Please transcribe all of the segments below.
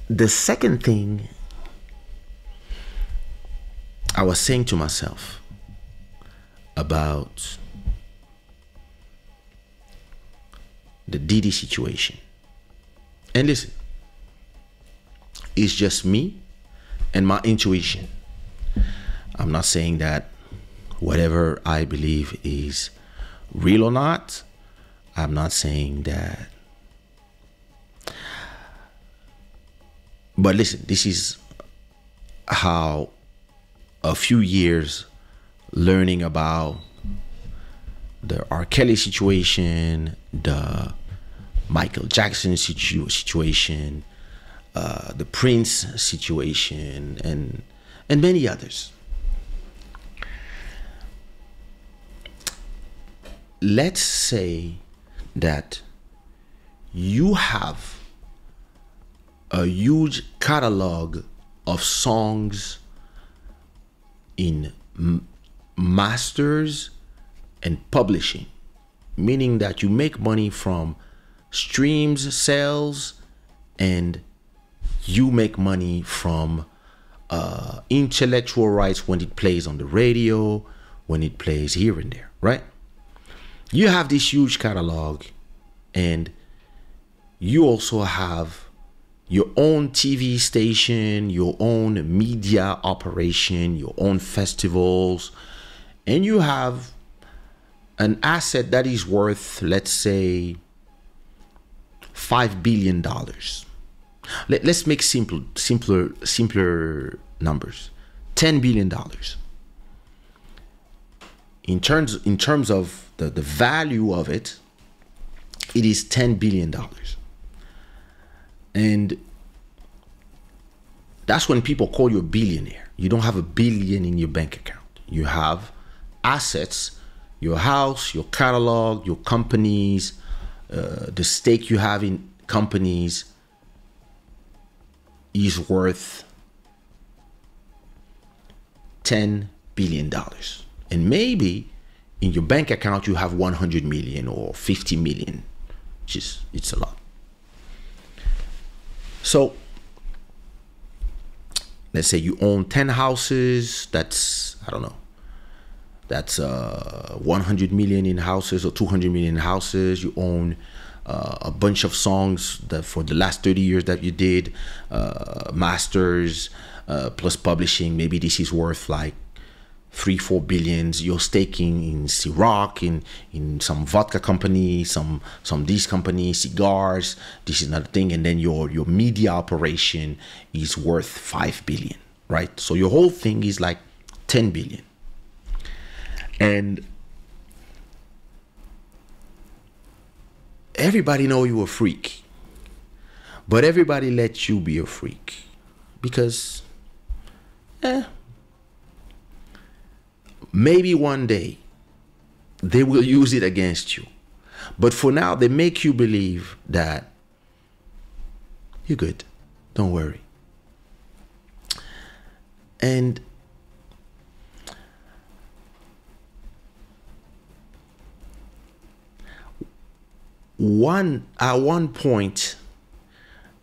The second thing I was saying to myself about the Diddy situation. And listen, it's just me and my intuition. I'm not saying that whatever I believe is real or not. I'm not saying that. But listen, this is how a few years learning about the R. Kelly situation, the Michael Jackson situation, the Prince situation, and many others. Let's say that you have a huge catalog of songs in masters and publishing, meaning that you make money from streams, sales, and you make money from intellectual rights when it plays on the radio, when it plays here and there, right? You have this huge catalog, and you also have your own TV station, your own media operation, your own festivals, and you have an asset that is worth, let's say, $5 billion. Let's make simpler numbers. $10 billion. In terms of the value of it, it is $10 billion. And that's when people call you a billionaire. You don't have a billion in your bank account. You have assets, your house, your catalog, your companies, the stake you have in companies is worth $10 billion. And maybe in your bank account you have 100 million or 50 million, which is, it's a lot. So let's say you own 10 houses. That's, I don't know, that's 100 million in houses or 200 million in houses. You own a bunch of songs that for the last 30 years that you did, masters plus publishing. Maybe this is worth like 3-4 billions. You're staking in Ciroc, in some vodka company, some these companies, cigars. This is another thing, and then your media operation is worth 5 billion, right? So your whole thing is like 10 billion, and everybody know you a freak, but everybody lets you be a freak because, maybe one day they will use it against you. But for now, they make you believe that you're good. Don't worry. And at one point,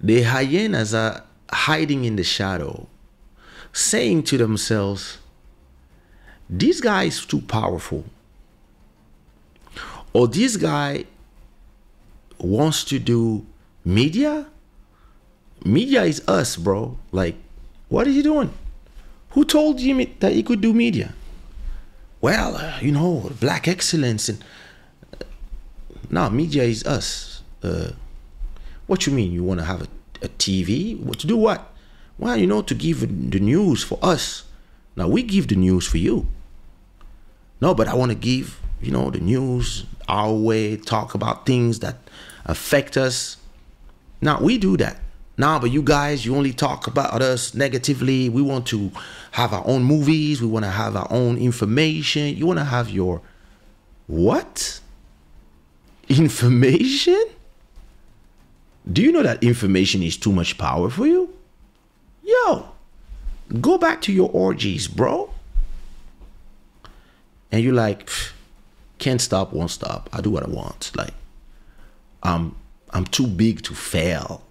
the hyenas are hiding in the shadow, saying to themselves, this guy is too powerful, or this guy wants to do media. Media is us, bro. Like, what are you doing? Who told you that you could do media? Well, you know, black excellence. And no, media is us. What you mean? You want to have a TV? What to do? What? Well, you know, to give the news for us. Now we give the news for you. No, but I want to give, you know, the news our way, talk about things that affect us. Now we do that. Now, but you guys, you only talk about us negatively. We want to have our own movies. We want to have our own information. You want to have your what? Information? Do you know that information is too much power for you? Yo, go back to your orgies, bro. And you're like, can't stop, won't stop. I do what I want. Like, I'm too big to fail.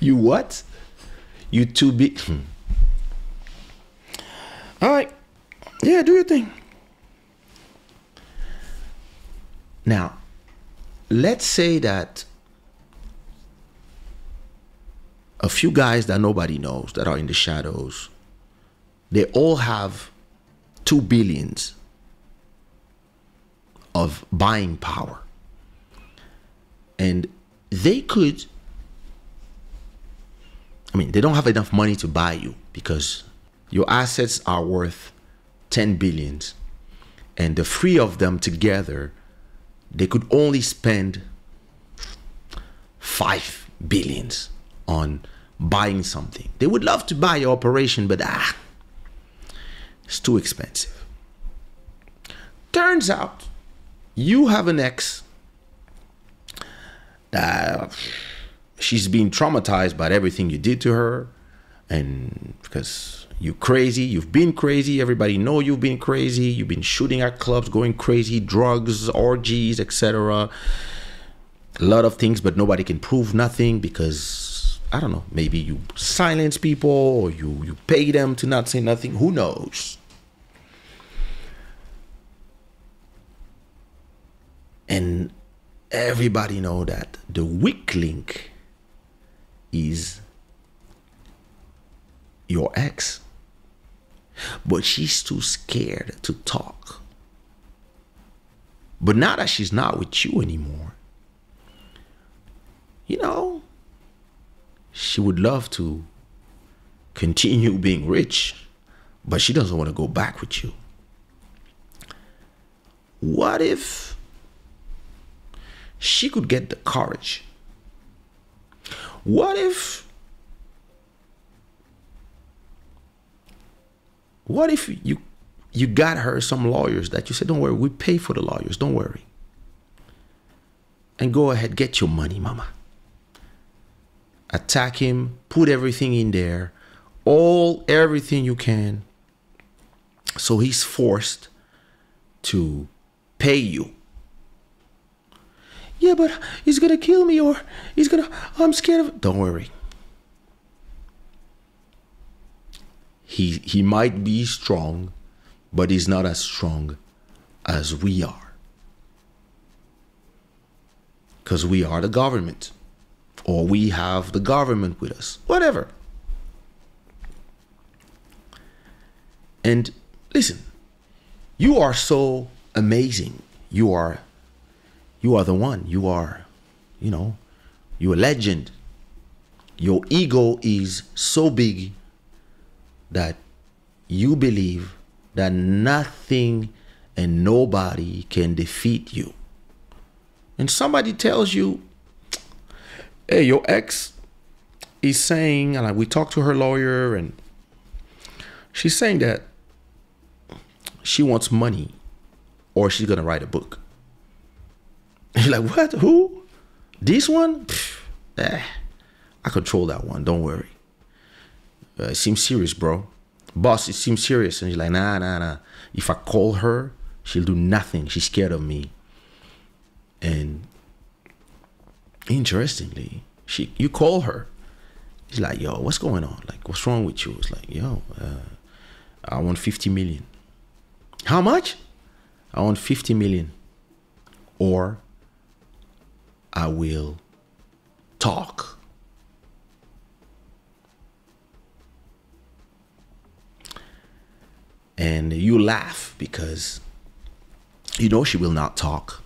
You what? You too big. All right. Yeah, do your thing. Now, let's say that a few guys that nobody knows that are in the shadows, they all have 2 billions of buying power. And they could, I mean, they don't have enough money to buy you because your assets are worth 10 billions. And the 3 of them together, they could only spend 5 billions on buying something. They would love to buy your operation, but it's too expensive. Turns out you have an ex that she's been traumatized by everything you did to her, and because you've been crazy, everybody know you've been crazy, you've been shooting at clubs, going crazy, drugs, orgies, etc. A lot of things, but nobody can prove nothing because, I don't know, maybe you silence people or you pay them to not say nothing. Who knows? And everybody know that the weak link is your ex. But she's too scared to talk. But now that she's not with you anymore, you know, she would love to continue being rich, but she doesn't want to go back with you. What if she could get the courage? What if you got her some lawyers that you said, don't worry, we pay for the lawyers, don't worry. And go ahead, get your money, mama. Attack him, put everything in there, everything you can. So he's forced to pay you. Yeah, but he's gonna kill me, or I'm scared of. Don't worry. He might be strong, but he's not as strong as we are. Because we are the government. Or we have the government with us. Whatever. And listen, you are so amazing. You are the one. You're a legend. Your ego is so big that you believe that nothing and nobody can defeat you. And somebody tells you, hey, your ex is saying, and we talked to her lawyer, and she's saying that she wants money or she's going to write a book. You're like, what? Who? This one? I control that one. Don't worry. It seems serious, bro. Boss, it seems serious. And you're like, nah. If I call her, she'll do nothing. She's scared of me. And interestingly, you call her. She's like, yo, what's going on? Like, what's wrong with you? It's like, yo, I want 50 million. How much? I want 50 million. Or I will talk. And you laugh because you know she will not talk.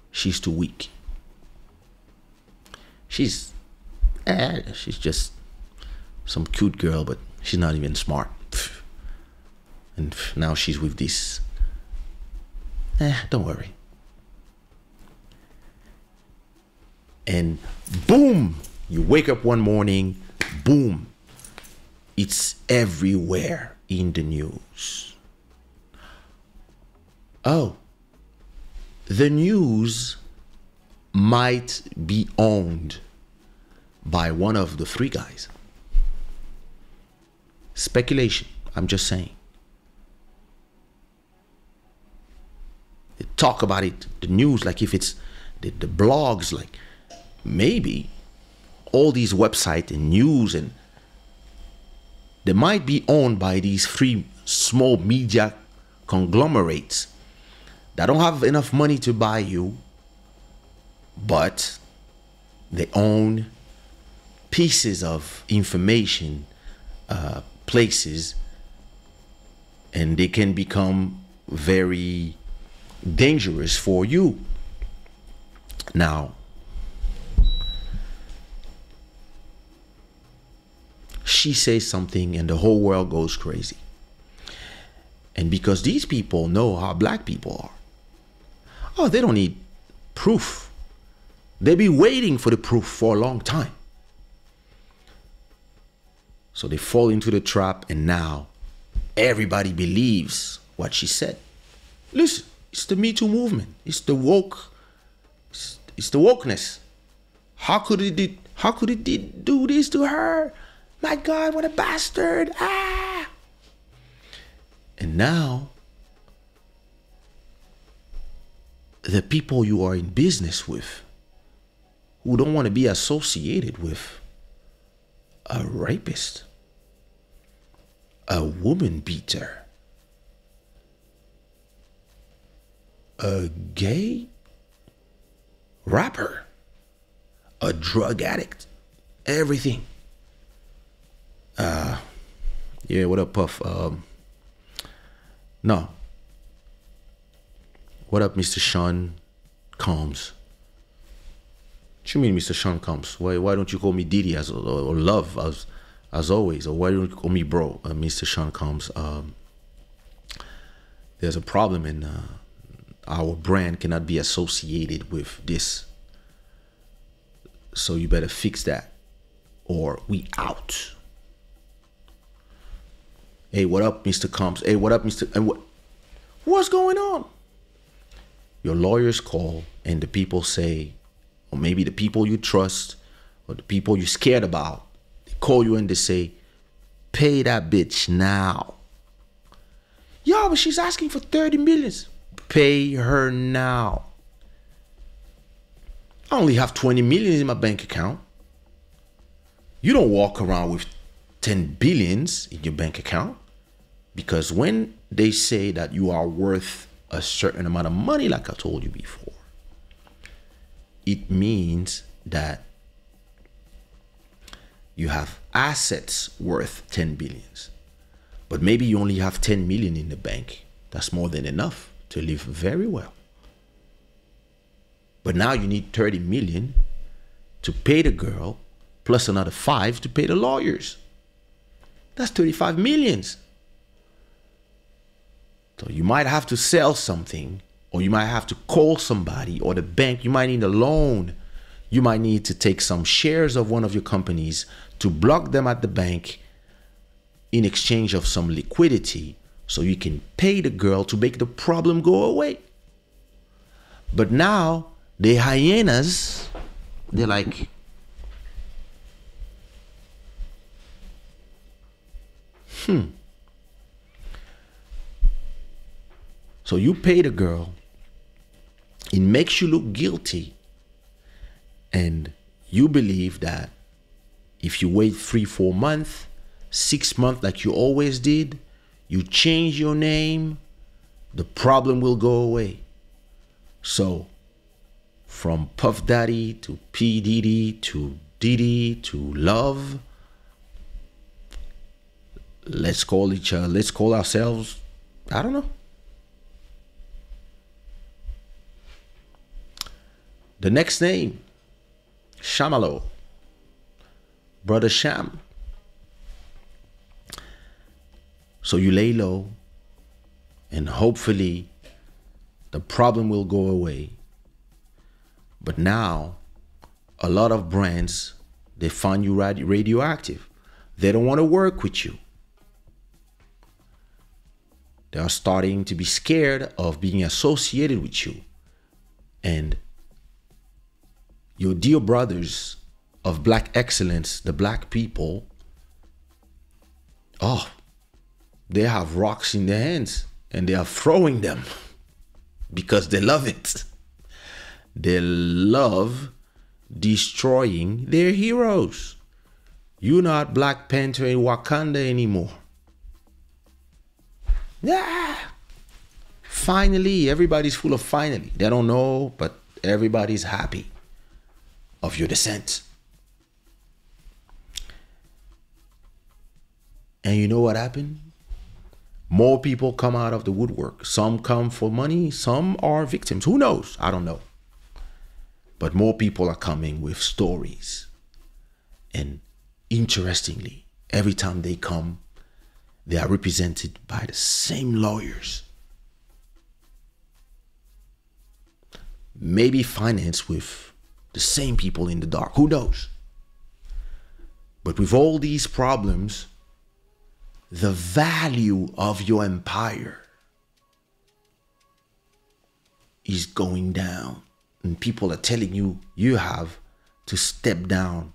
She's too weak. She's just some cute girl, but she's not even smart. And now she's with this. Don't worry. And boom, you wake up one morning, boom, it's everywhere in the news. Oh, the news might be owned by one of the 3 guys. Speculation, I'm just saying. They talk about it, the news, like if it's the blogs, like maybe all these websites and news, and they might be owned by these three small media conglomerates that don't have enough money to buy you, but they own pieces of information, places, and they can become very dangerous for you. Now, she says something and the whole world goes crazy. And because these people know how black people are, oh, they don't need proof. They be waiting for the proof for a long time. So they fall into the trap, and now everybody believes what she said. Listen, it's the Me Too movement. It's the woke. It's the wokeness. How could it do this to her? My God, what a bastard. Ah. And now, the people you are in business with, who don't want to be associated with a rapist, a woman beater, a gay rapper, a drug addict, everything. Yeah, what up, Puff? No. What up, Mr. Sean Combs? What you mean, Mr. Sean Combs? Why don't you call me Diddy or Love as always? Or why don't you call me bro, Mr. Sean Combs? There's a problem, and our brand cannot be associated with this. So you better fix that, or we out. Hey, what up, Mr. Combs? Hey, what up, Mr. And what's going on? Your lawyers call, and the people say, or maybe the people you trust, or the people you're scared about, they call you and they say, pay that bitch now. Yo, but she's asking for 30 million. Pay her now. I only have 20 million in my bank account. You don't walk around with 10 billions in your bank account, because when they say that you are worth a certain amount of money, like I told you before, it means that you have assets worth 10 billions, but maybe you only have 10 million in the bank. That's more than enough to live very well. But now you need 30 million to pay the girl, plus another 5 to pay the lawyers. That's 35 millions. So you might have to sell something, or you might have to call somebody, or the bank. You might need a loan. You might need to take some shares of one of your companies to block them at the bank in exchange of some liquidity, so you can pay the girl to make the problem go away. But now the hyenas, they're like, So you pay the girl, it makes you look guilty, and you believe that if you wait 3-4 months, 6 months like you always did, you change your name, the problem will go away. So from Puff Daddy to P. Diddy to Diddy to Love, let's call ourselves, I don't know. The next name, Shamalo, Brother Sham. So you lay low, and hopefully the problem will go away. But now, a lot of brands, they find you radioactive. They don't want to work with you. They are starting to be scared of being associated with you. And your dear brothers of black excellence, the black people, oh, they have rocks in their hands and they are throwing them because they love it. They love destroying their heroes. You're not Black Panther in Wakanda anymore. Yeah. Finally, everybody's full of finally. They don't know, but everybody's happy of your descent. And you know what happened? More people come out of the woodwork. Some come for money, some are victims. Who knows? I don't know. But more people are coming with stories. And interestingly, every time they come, they are represented by the same lawyers. Maybe financed with the same people in the dark. Who knows? But with all these problems, the value of your empire is going down. And people are telling you, you have to step down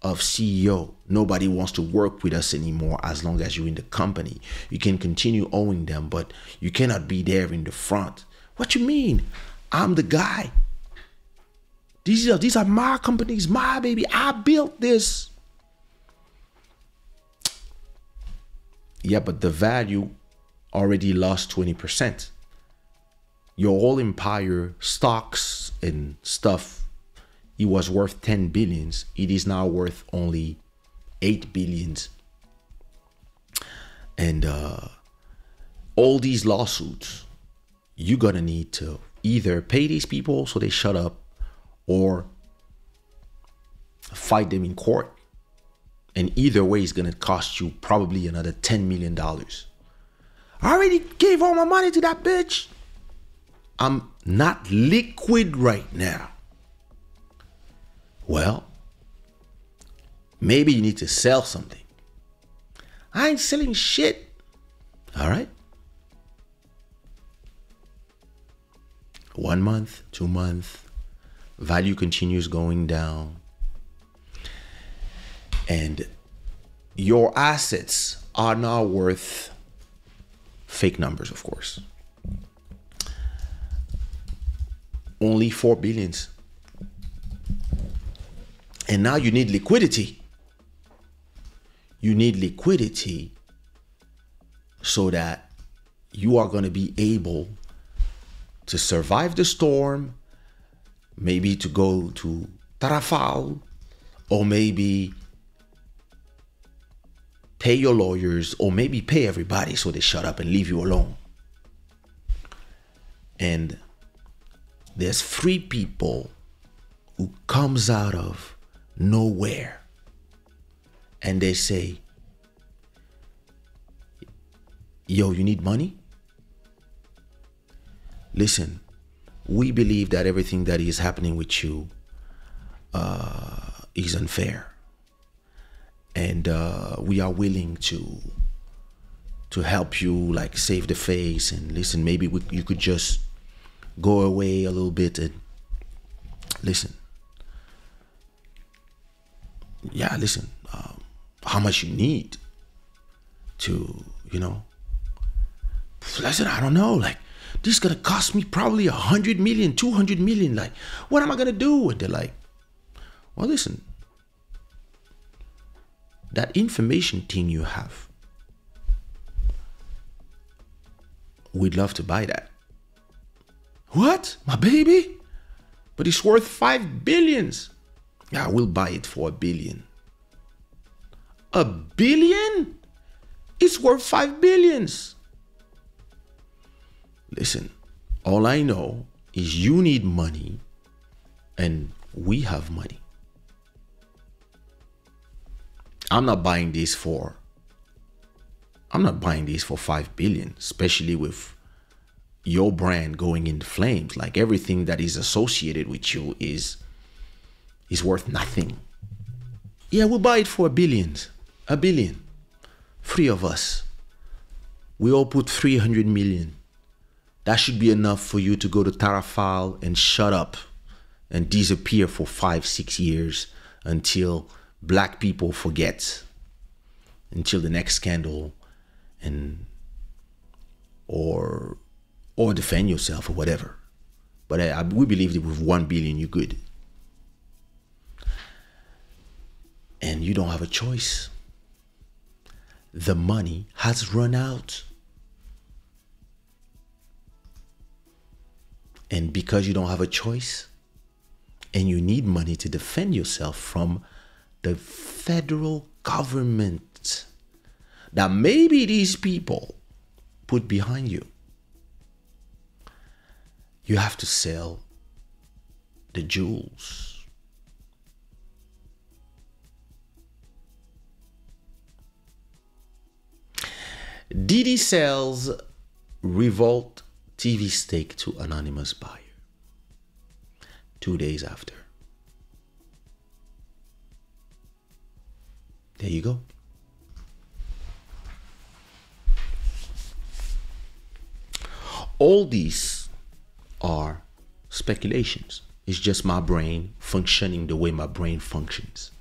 of CEO. Nobody wants to work with us anymore as long as you're in the company. You can continue owning them, but you cannot be there in the front. What you mean? I'm the guy. These are my companies, my baby. I built this. Yeah, but the value already lost 20%. Your whole empire, stocks and stuff, it was worth 10 billions. It is now worth only 8 billions. And all these lawsuits, you're going to need to either pay these people so they shut up or fight them in court. And either way is going to cost you probably another $10 million. I already gave all my money to that bitch. I'm not liquid right now. Well, maybe you need to sell something. I ain't selling shit. All right. 1 month, 2 months, value continues going down. And your assets are now worth fake numbers, of course. Only 4 billions. And now you need liquidity. You need liquidity so that you are going to be able to survive the storm, maybe to go to Tarafal, or maybe pay your lawyers, or maybe pay everybody so they shut up and leave you alone. And there's 3 people who comes out of nowhere and they say, yo, you need money? Listen, we believe that everything that is happening with you is unfair. And we are willing to help you, like, save the face. And listen, maybe you could just go away a little bit and listen. Yeah, listen. How much you need to, listen, I don't know. Like, this is gonna cost me probably 100 million, 200 million. Like, what am I gonna do? And they're like, well, listen. That information thing you have, we'd love to buy that. What? My baby? But it's worth 5 billions. Yeah, we'll buy it for 1 billion. 1 billion? It's worth 5 billions. Listen, all I know is you need money and we have money. I'm not buying this for 5 billion, especially with your brand going in flames. Like, everything that is associated with you is worth nothing. Yeah, we'll buy it for 1 billion. 1 billion. 3 of us. We all put 300 million. That should be enough for you to go to Tarafal and shut up and disappear for 5-6 years until black people forget, until the next scandal, and or defend yourself or whatever. But we believe that with 1 billion, you're good. and you don't have a choice. The money has run out. And because you don't have a choice, and you need money to defend yourself from the federal government that maybe these people put behind you, you have to sell the jewels. Diddy sells Revolt TV stake to anonymous buyer 2 days after. There you go. All these are speculations. It's just my brain functioning the way my brain functions.